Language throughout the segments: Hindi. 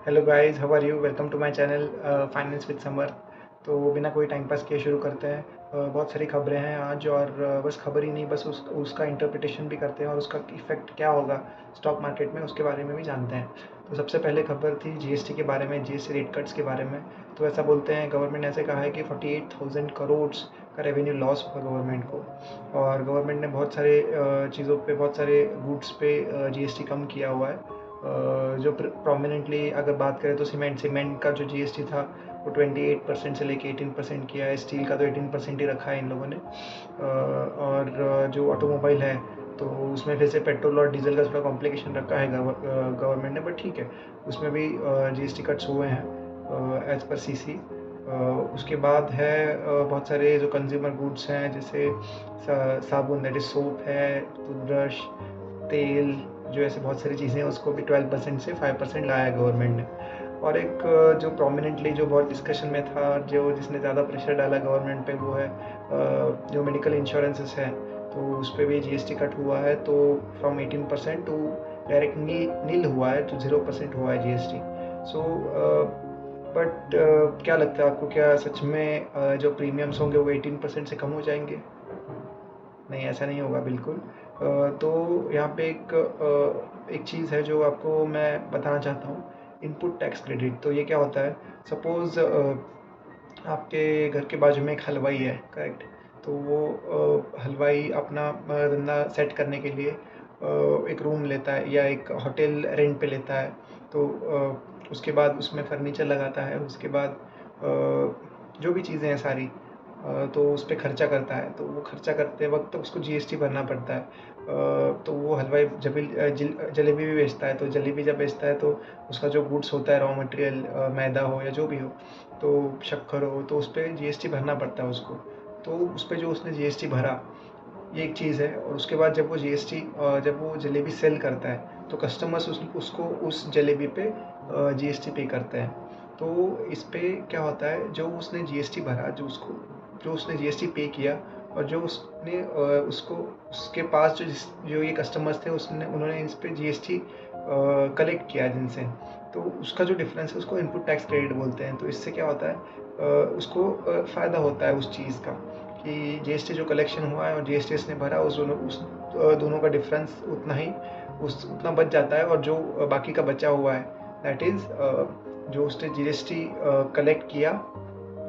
Hello guys, how are you? Welcome to my channel finance with Samar. तो बिना कोई टाइम पास किए शुरू करते हैं। बहुत सारी खबरें हैं आज और बस खबर ही नहीं, बस उसका इंटरप्रिटेशन भी करते हैं और उसका इफ़ेक्ट क्या होगा स्टॉक मार्केट में उसके बारे में भी जानते हैं। तो सबसे पहले खबर थी जीएसटी के बारे में, जीएसटी रेट कट्स के बारे में। तो ऐसा बोलते हैं, गवर्नमेंट ने ऐसे कहा है कि 48,000 करोड़ का रेवेन्यू लॉस होगा गवर्नमेंट को। और गवर्नमेंट ने बहुत सारे चीज़ों पे, बहुत सारे गुड्स पे जीएसटी कम किया हुआ है। जो प्रोमिनेंटली अगर बात करें तो सीमेंट का जो जीएसटी था वो 28% से लेके 18% किया है। स्टील का तो 18% ही रखा है इन लोगों ने। और जो ऑटोमोबाइल है तो उसमें फिर से पेट्रोल और डीजल का थोड़ा कॉम्प्लिकेशन रखा है गवर्नमेंट ने, बट ठीक है, उसमें भी जीएसटी कट्स हुए हैं एज पर सीसी। उसके बाद है बहुत सारे जो कंज्यूमर गुड्स हैं, जैसे साबुन, दैट इज सोप है, टूथब्रश, तेल, जो ऐसे बहुत सारी चीज़ें हैं, उसको भी 12% से 5% लाया है गवर्नमेंट ने। और एक जो प्रोमिनेंटली जो बहुत डिस्कशन में था, जो जिसने ज़्यादा प्रेशर डाला गवर्नमेंट पे, वो है जो मेडिकल इंश्योरेंसेस हैं। तो उस पर भी जीएसटी कट हुआ है, तो फ्रॉम 18% टू डायरेक्ट नील हुआ है, तो 0% हुआ है जीएसटी। सो बट क्या लगता है आपको, क्या सच में जो प्रीमियम्स होंगे वो 18% से कम हो जाएंगे? नहीं, ऐसा नहीं होगा बिल्कुल। तो यहाँ पे एक चीज़ है जो आपको मैं बताना चाहता हूँ, इनपुट टैक्स क्रेडिट। तो ये क्या होता है? सपोज़ आपके घर के बाजू में एक हलवाई है, करेक्ट? तो वो हलवाई अपना धंधा सेट करने के लिए एक रूम लेता है या एक होटल रेंट पे लेता है। तो उसके बाद उसमें फर्नीचर लगाता है, उसके बाद जो भी चीज़ें हैं सारी, तो उस पर खर्चा करता है। तो वो खर्चा करते वक्त तो उसको जीएसटी भरना पड़ता है। तो वो हलवाई जलेबी भी बेचता है, तो जलेबी जब बेचता है तो उसका जो गुड्स होता है, रॉ मटेरियल, मैदा हो या जो भी हो, तो शक्कर हो, तो उस पर जीएसटी भरना पड़ता है उसको। तो उस पर जो उसने जीएसटी भरा, ये एक चीज़ है। और उसके बाद जब वो जीएसटी, जब वो जलेबी सेल करता है तो कस्टमर्स उसको उस जलेबी पे जीएसटी पे करते हैं। तो इस पे क्या होता है, जो उसने जीएसटी भरा, जो उसने जीएसटी पे किया, और जो उसने उसको उसके पास जो ये कस्टमर्स थे, उसने उन्होंने इस पे जीएसटी कलेक्ट किया जिनसे, तो उसका जो डिफरेंस है उसको इनपुट टैक्स क्रेडिट बोलते हैं। तो इससे क्या होता है, उसको फ़ायदा होता है उस चीज़ का, कि जीएसटी जो कलेक्शन हुआ है और जीएसटी इसने भरा, उस दोनों का डिफरेंस उतना बच जाता है। और जो बाकी का बचा हुआ है, दैट इज़ जो उसने जीएसटी कलेक्ट किया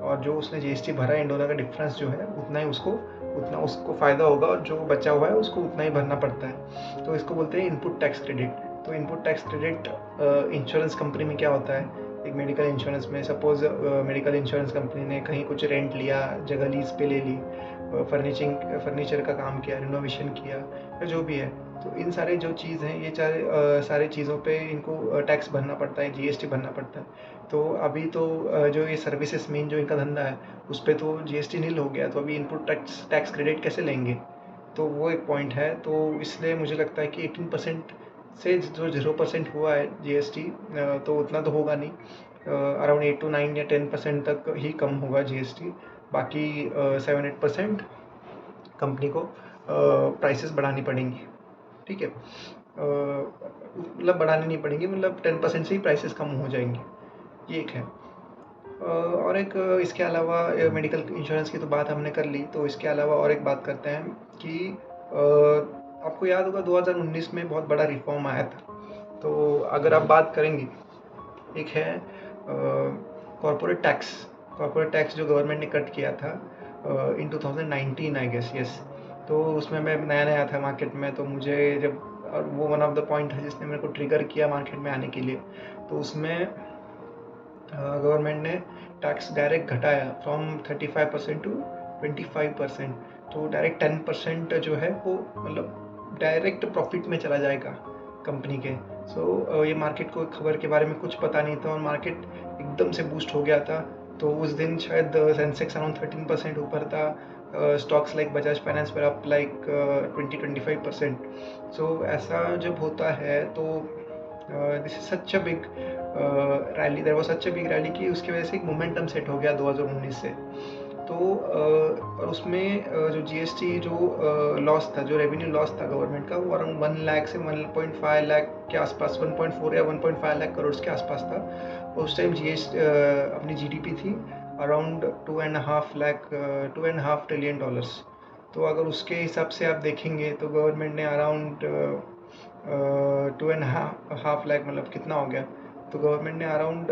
और जो उसने जीएसटी भरा, इन दोनों का डिफरेंस जो है उतना उसको फ़ायदा होगा, और जो बचा हुआ है उसको उतना ही भरना पड़ता है। तो इसको बोलते हैं इनपुट टैक्स क्रेडिट। तो input tax credit insurance company में क्या होता है, एक मेडिकल इंश्योरेंस में, सपोज़ मेडिकल इंश्योरेंस कंपनी ने कहीं कुछ रेंट लिया, जगह लीज पे ले ली, फर्नीचर का काम किया, रिनोवेशन किया, या जो भी है, तो इन सारे जो चीज़ हैं, ये सारे चीज़ों पे इनको टैक्स भरना पड़ता है, जीएसटी भरना पड़ता है। तो अभी तो जो ये सर्विसेज मेन जो इनका धंधा है, उस पर तो जीएसटी नील हो गया, तो अभी इनपुट टैक्स क्रेडिट कैसे लेंगे? तो वो एक पॉइंट है। तो इसलिए मुझे लगता है कि 18% से जो 0% हुआ है जीएसटी, तो उतना तो होगा नहीं। अराउंड 8 to 9 या 10% तक ही कम होगा जीएसटी। बाकी 7-8% कंपनी को प्राइसेस बढ़ानी पड़ेंगी। ठीक है, मतलब बढ़ानी नहीं पड़ेंगी, मतलब 10% से ही प्राइसेस कम हो जाएंगी। ये एक है। और एक इसके अलावा मेडिकल इंश्योरेंस की तो बात हमने कर ली, तो इसके अलावा और एक बात करते हैं कि आपको याद होगा 2019 में बहुत बड़ा रिफॉर्म आया था। तो अगर आप बात करेंगे, एक है कॉरपोरेट टैक्स जो गवर्नमेंट ने कट किया था इन 2019, आई गेस, यस। तो उसमें मैं नया नया था मार्केट में, तो मुझे जब, और वो वन ऑफ द पॉइंट है जिसने मेरे को ट्रिगर किया मार्केट में आने के लिए। तो उसमें गवर्नमेंट ने टैक्स डायरेक्ट घटाया फ्रॉम 35% टू 25%। तो डायरेक्ट 10% जो है वो मतलब डायरेक्ट प्रॉफिट में चला जाएगा कंपनी के। सो ये मार्केट को खबर के बारे में कुछ पता नहीं था और मार्केट एकदम से बूस्ट हो गया था। तो उस दिन शायद सेंसेक्स अराउंड 13% ऊपर था, स्टॉक्स लाइक बजाज फाइनेंस पर अप लाइक 20-25%। सो ऐसा जब होता है तो this is such a big rally, there was such a big rally कि उसकी वजह से एक मोमेंटम सेट हो गया 2019 से। तो और उसमें जो जीएसटी जो लॉस था, जो रेवेन्यू लॉस था गवर्नमेंट का, वो अराउंड 1 लाख से 1.5 लाख के आसपास, 1.4 या 1.5 लाख करोड़ के आसपास था। और उस टाइम अपनी जीडीपी थी अराउंड 2.5 ट्रिलियन डॉलर्स। तो अगर उसके हिसाब से आप देखेंगे तो गवर्नमेंट ने अराउंड 2.5 लाख, मतलब कितना हो गया, तो गवर्नमेंट ने अराउंड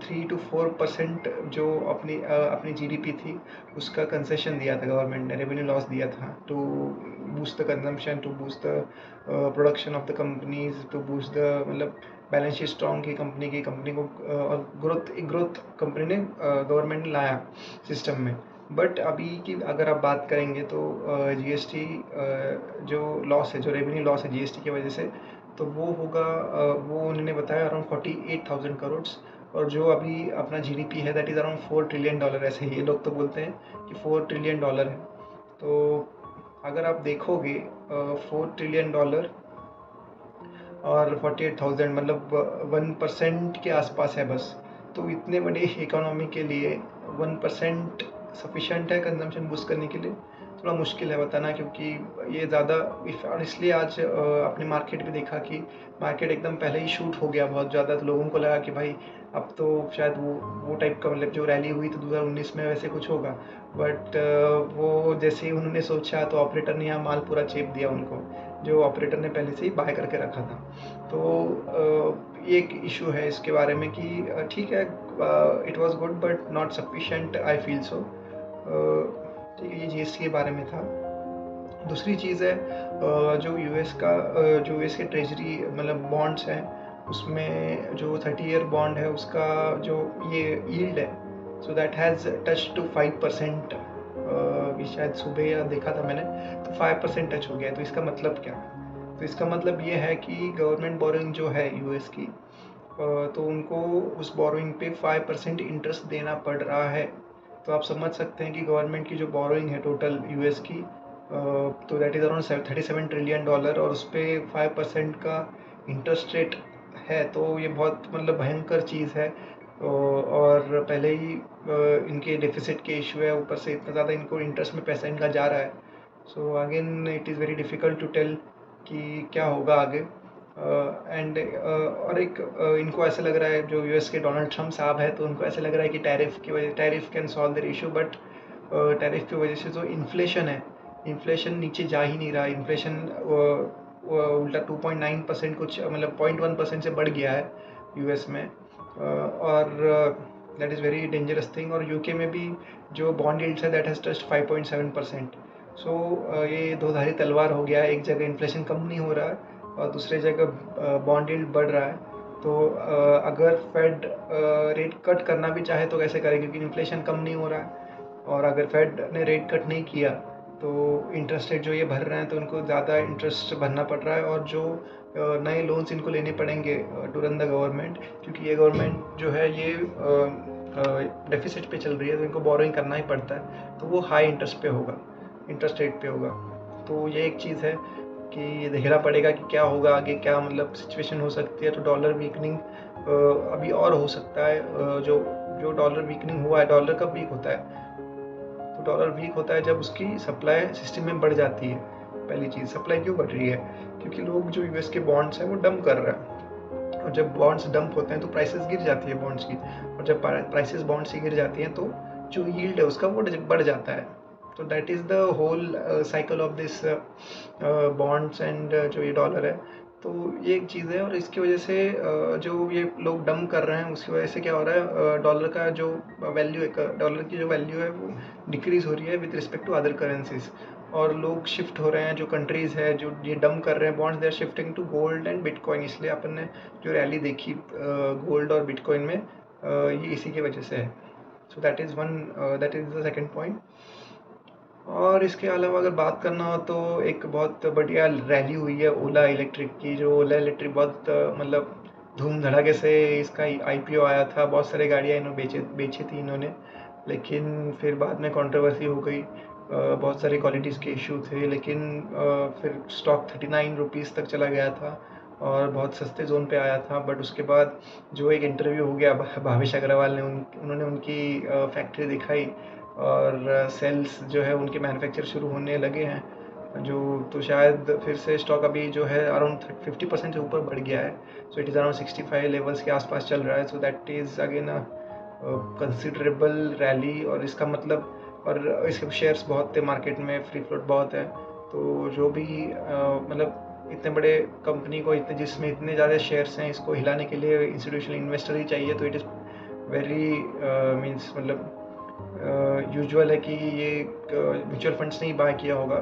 3 to 4% जो अपनी जीडीपी थी उसका कंसेशन दिया था, गवर्नमेंट ने रेवेन्यू लॉस दिया था, to boost the consumption, to boost the production of the companies, to boost the, मतलब बैलेंस शीट स्ट्रॉन्ग की कंपनी को और ग्रोथ कंपनी ने गवर्नमेंट ने लाया सिस्टम में। बट अभी की अगर आप बात करेंगे तो जीएसटी जो लॉस है, जो रेवेन्यू लॉस है जीएसटी की वजह से, तो वो होगा, वो उन्होंने बताया अराउंड 48,000 करोड़। और जो अभी अपना जीडीपी है that is around 4 trillion dollar. ऐसे ही ये लोग तो बोलते हैं कि 4 ट्रिलियन डॉलर है। तो अगर आप देखोगे 4 ट्रिलियन डॉलर और 48,000, मतलब 1% के आसपास है बस। तो इतने बड़े इकोनॉमी के लिए 1% सफिशेंट है कंजम्पशन बूस्ट करने के लिए? थोड़ा मुश्किल है बताना, क्योंकि ये ज़्यादा और इसलिए आज अपने मार्केट में देखा कि मार्केट एकदम पहले ही शूट हो गया बहुत ज़्यादा। तो लोगों को लगा कि भाई अब तो शायद वो टाइप का, मतलब जो रैली हुई तो 2019 में वैसे कुछ होगा। बट वो जैसे ही उन्होंने सोचा तो ऑपरेटर ने यहाँ माल पूरा चेप दिया उनको, जो ऑपरेटर ने पहले से ही बाय करके रखा था। तो एक इशू है इसके बारे में कि ठीक है, it was good but not sufficient, I feel so. ठीक है, ये जीएसटी के बारे में था। दूसरी चीज़ है जो यूएस के ट्रेजरी, मतलब बॉन्ड्स हैं, उसमें जो 30 ईयर बॉन्ड है उसका जो ये यील्ड है, so that has touch to 5%। अभी शायद सुबह या देखा था मैंने, तो 5% टच हो गया है। तो इसका मतलब क्या? तो इसका मतलब ये है कि गवर्नमेंट बोरोइंग जो है यूएस की, तो उनको उस बोरोइंग पे 5% इंटरेस्ट देना पड़ रहा है। तो आप समझ सकते हैं कि गवर्नमेंट की जो बोरोइंग है टोटल यूएस की, तो that is around 37 trillion dollar, और उस पर 5% का इंटरेस्ट रेट है। तो ये बहुत, मतलब भयंकर चीज़ है। और पहले ही इनके डेफिसिट के इशू है, ऊपर से इतना ज़्यादा इनको इंटरेस्ट में पैसा इनका जा रहा है। So again it is very difficult to tell कि क्या होगा आगे। एंड और एक इनको ऐसा लग रहा है, जो यूएस के डोनाल्ड ट्रम्प साहब है, तो उनको ऐसा लग रहा है कि tariff can solve their issue. But tariff की वजह से जो इन्फ्लेशन है, इन्फ्लेशन नीचे जा ही नहीं रहा। इन्फ्लेशन उल्टा 2.9% कुछ, मतलब 0.1% से बढ़ गया है यूएस में। और that is very dangerous thing. और यूके में भी जो बॉन्ड यील्ड्स है दैट हैज़ टच्ड 5.7%। सो ये दो-धारी तलवार हो गया है। एक जगह इन्फ्लेशन कम नहीं हो रहा है और दूसरी जगह बॉन्ड यील्ड बढ़ रहा है। तो अगर फेड रेट कट करना भी चाहे तो कैसे करे, क्योंकि इन्फ्लेशन कम नहीं हो रहा है। और अगर फेड ने रेट कट नहीं किया तो इंटरेस्ट रेट जो ये भर रहे हैं तो उनको ज़्यादा इंटरेस्ट भरना पड़ रहा है, और जो नए लोन्स इनको लेने पड़ेंगे टू रन द गवर्नमेंट, क्योंकि ये गवर्नमेंट जो है ये डेफिसिट पे चल रही है, तो इनको बोरोइंग करना ही पड़ता है। तो वो हाई इंटरेस्ट रेट पे होगा। तो ये एक चीज़ है कि ये देखना पड़ेगा कि क्या होगा आगे, क्या मतलब सिचुएशन हो सकती है। तो डॉलर वीकनिंग अभी और हो सकता है। जो जो डॉलर वीकनिंग हुआ है, डॉलर कब वीक होता है? तो डॉलर वीक होता है जब उसकी सप्लाई सिस्टम में बढ़ जाती है। पहली चीज़, सप्लाई क्यों बढ़ रही है? क्योंकि लोग जो यूएस के बॉन्ड्स हैं वो डंप कर रहे हैं, और जब बॉन्ड्स डंप होते हैं तो प्राइसेस गिर जाती है बॉन्ड्स की, और जब प्राइसेस बॉन्ड्स की गिर जाती हैं तो जो यील्ड है उसका वो बढ़ जाता है। तो that is the whole cycle of this bonds and जो ये डॉलर है। तो ये एक चीज़ है, और इसकी वजह से जो ये लोग डंप कर रहे हैं उसकी वजह से क्या हो रहा है, डॉलर का जो वैल्यू है, डॉलर की जो वैल्यू है वो डिक्रीज़ हो रही है with respect to other currencies. और लोग शिफ्ट हो रहे हैं, जो कंट्रीज़ है जो ये डंप कर रहे हैं bonds, they are shifting to gold and bitcoin. इसलिए अपन ने जो रैली देखी गोल्ड और बिटकॉइन में, ये इसी की वजह से है। So that is the second point. और इसके अलावा अगर बात करना हो तो एक बहुत बढ़िया रैली हुई है ओला इलेक्ट्रिक की। जो ओला इलेक्ट्रिक बहुत मतलब धूम धड़ाके से इसका आईपीओ आया था, बहुत सारी गाड़ियाँ इन्होंने बेची थी इन्होंने, लेकिन फिर बाद में कंट्रोवर्सी हो गई। बहुत सारी क्वालिटीज़ के इशू थे, लेकिन फिर स्टॉक 39 रुपीज़ तक चला गया था और बहुत सस्ते जोन पे आया था। बट उसके बाद जो एक इंटरव्यू हो गया भावेश अग्रवाल ने, उन्होंने उनकी फैक्ट्री दिखाई, और सेल्स जो है उनके मैन्युफैक्चर शुरू होने लगे हैं, जो तो शायद फिर से स्टॉक अभी जो है अराउंड 50% से ऊपर बढ़ गया है। So it is around 65 levels के आसपास चल रहा है। So that is again a considerable rally, और इसका मतलब, और इसके शेयर्स बहुत थे मार्केट में, फ्री फ्लोट बहुत है। तो जो भी मतलब इतने बड़े कंपनी को इतने, जिसमें इतने ज़्यादा शेयर्स हैं, इसको हिलाने के लिए इंस्टीट्यूशनल इन्वेस्टर ही चाहिए। तो इट इज़ वेरी मीन्स मतलब यूजुअल है कि ये म्यूचुअल फंड्स ने ही बाय किया होगा।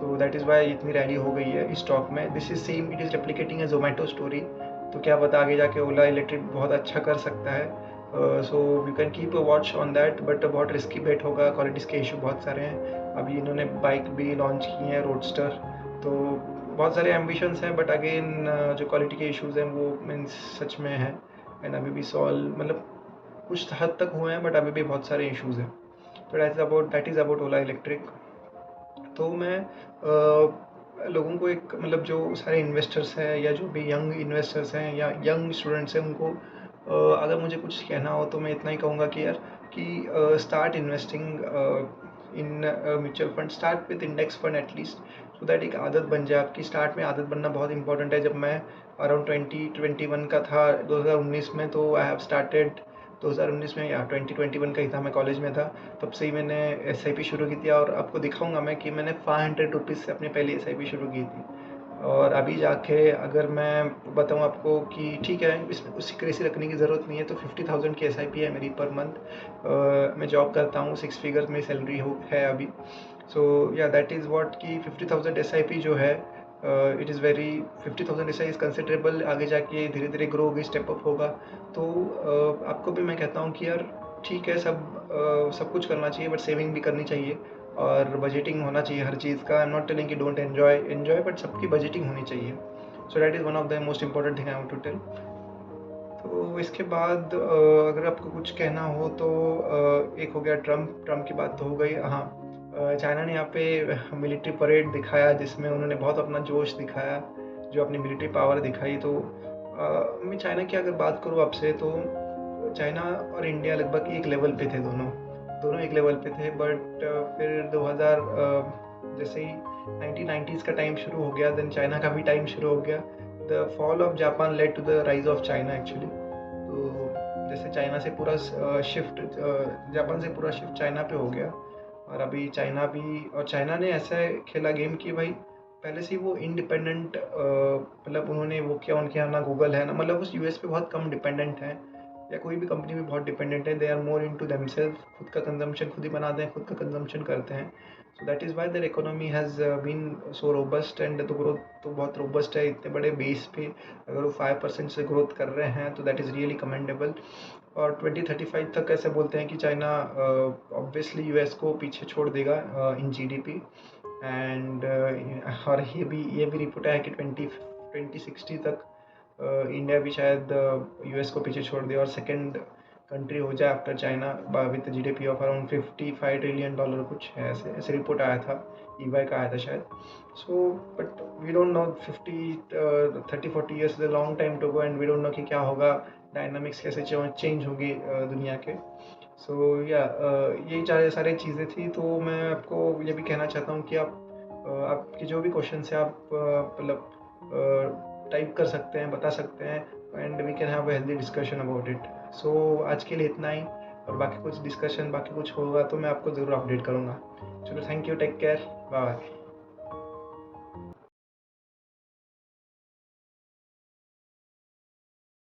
तो दैट इज़ वाई इतनी रैली हो गई है इस स्टॉक में। This is same, it is replicating A Zomato story. तो क्या पता आगे जाके ओला इलेक्ट्रिक बहुत अच्छा कर सकता है। So you can keep a watch on that, but बहुत रिस्की बेट होगा, क्वालिटीज़ के इशू बहुत सारे हैं। अभी इन्होंने बाइक भी लॉन्च की है, रोडस्टर। तो बहुत सारे एम्बिशंस हैं, बट अगेन जो क्वालिटी के इश्यूज़ हैं वो मीन्स सच में है, एंड अभी भी सॉल्व मतलब कुछ हद तक हुए हैं, बट अभी भी बहुत सारे इश्यूज़ हैं। तो that is about Ola electric. तो मैं लोगों को एक मतलब जो सारे इन्वेस्टर्स हैं, या जो भी यंग इन्वेस्टर्स हैं या यंग स्टूडेंट्स हैं, उनको अगर मुझे कुछ कहना हो तो मैं इतना ही कहूँगा कि यार कि start investing in mutual fund, start with index fund at least, so that एक आदत बन जाए आपकी। स्टार्ट में आदत बनना बहुत इंपॉर्टेंट है। जब मैं अराउंड 2021 का था, 2019 में, तो आई हैव स्टार्टेड 2019 में या 2021 का ही था, मैं कॉलेज में था, तब से ही मैंने एस शुरू की थी। और आपको दिखाऊंगा मैं कि मैंने 500 रुपीज़ से अपनी पहली एस शुरू की थी। और अभी जाके अगर मैं बताऊं आपको कि ठीक है, इसमें उस सीक्रेसी रखने की ज़रूरत नहीं है, तो 50,000 की एस है मेरी पर मंथ। मैं जॉब करता हूँ, 6 फिगर्स में सैलरी है अभी। सो या दैट इज़ व्हाट कि 50,000 एस जो है, it is very 50,000 S is considerable. आगे जाके धीरे धीरे ग्रो होगी, स्टेप अप होगा। तो आपको भी मैं कहता हूँ कि यार ठीक है, सब कुछ करना चाहिए, बट सेविंग भी करनी चाहिए, और बजटिंग होना चाहिए हर चीज़ का। आई एम नॉट टेलिंग कि डोंट एन्जॉय, बट सबकी बजटिंग होनी चाहिए। So that is one of the most important thing I want to tell. तो इसके बाद अगर आपको कुछ कहना हो तो एक हो गया ट्रम्प की बात तो हो गई। हाँ, चाइना ने यहाँ पे मिलिट्री परेड दिखाया, जिसमें उन्होंने बहुत अपना जोश दिखाया, जो अपनी मिलिट्री पावर दिखाई। तो मैं चाइना की अगर बात करूँ आपसे, तो चाइना और इंडिया लगभग एक लेवल पे थे, दोनों दोनों एक लेवल पे थे। बट फिर 2000 जैसे ही 1990s का टाइम शुरू हो गया, देन चाइना का भी टाइम शुरू हो गया। The fall of Japan led to the rise of China actually. तो जैसे चाइना से पूरा शिफ्ट, जापान से पूरा शिफ्ट चाइना पे हो गया। और अभी चाइना भी, और चाइना ने ऐसा खेला गेम कि भाई पहले से ही वो इंडिपेंडेंट, मतलब उन्होंने वो किया, उनके यहाँ ना गूगल है ना, मतलब उस यूएस पे बहुत कम डिपेंडेंट है, या कोई भी कंपनी में बहुत डिपेंडेंट है। They are more into themselves, खुद का कंजम्पशन खुद ही बनाते हैं, खुद का कंजम्पशन करते हैं। So that is why their economy has been so robust, and तो ग्रोथ तो बहुत रोबस्ट है इतने बड़े बेस पे। अगर वो 5% से ग्रोथ कर रहे हैं तो दैट इज़ रियली कमेंडेबल। और 2035 तक ऐसे बोलते हैं कि चाइना ऑब्वियसली यूएस को पीछे छोड़ देगा इन जीडीपी। एंड और ये भी रिपोर्ट है कि 2060 तक इंडिया भी शायद यूएस को पीछे छोड़ दे, और सेकंड कंट्री हो जाए after China with GDP of around $55 trillion, कुछ है ऐसे ऐसे रिपोर्ट आया था, ईवाई का आया था शायद। So but we don't know, 30-40 years is a long time to go, and we don't know कि क्या होगा, डायनामिक्स कैसे चेंज होगी दुनिया के। सो या यही सारी चीज़ें थी। तो मैं आपको ये भी कहना चाहता हूँ कि आपके जो भी क्वेश्चन है आप मतलब टाइप कर सकते हैं, बता सकते हैं, and we can have a healthy discussion about it. So आज के लिए इतना ही, और बाकी कुछ डिस्कशन बाकी कुछ होगा तो मैं आपको ज़रूर अपडेट करूँगा। चलो, thank you, take care, bye bye.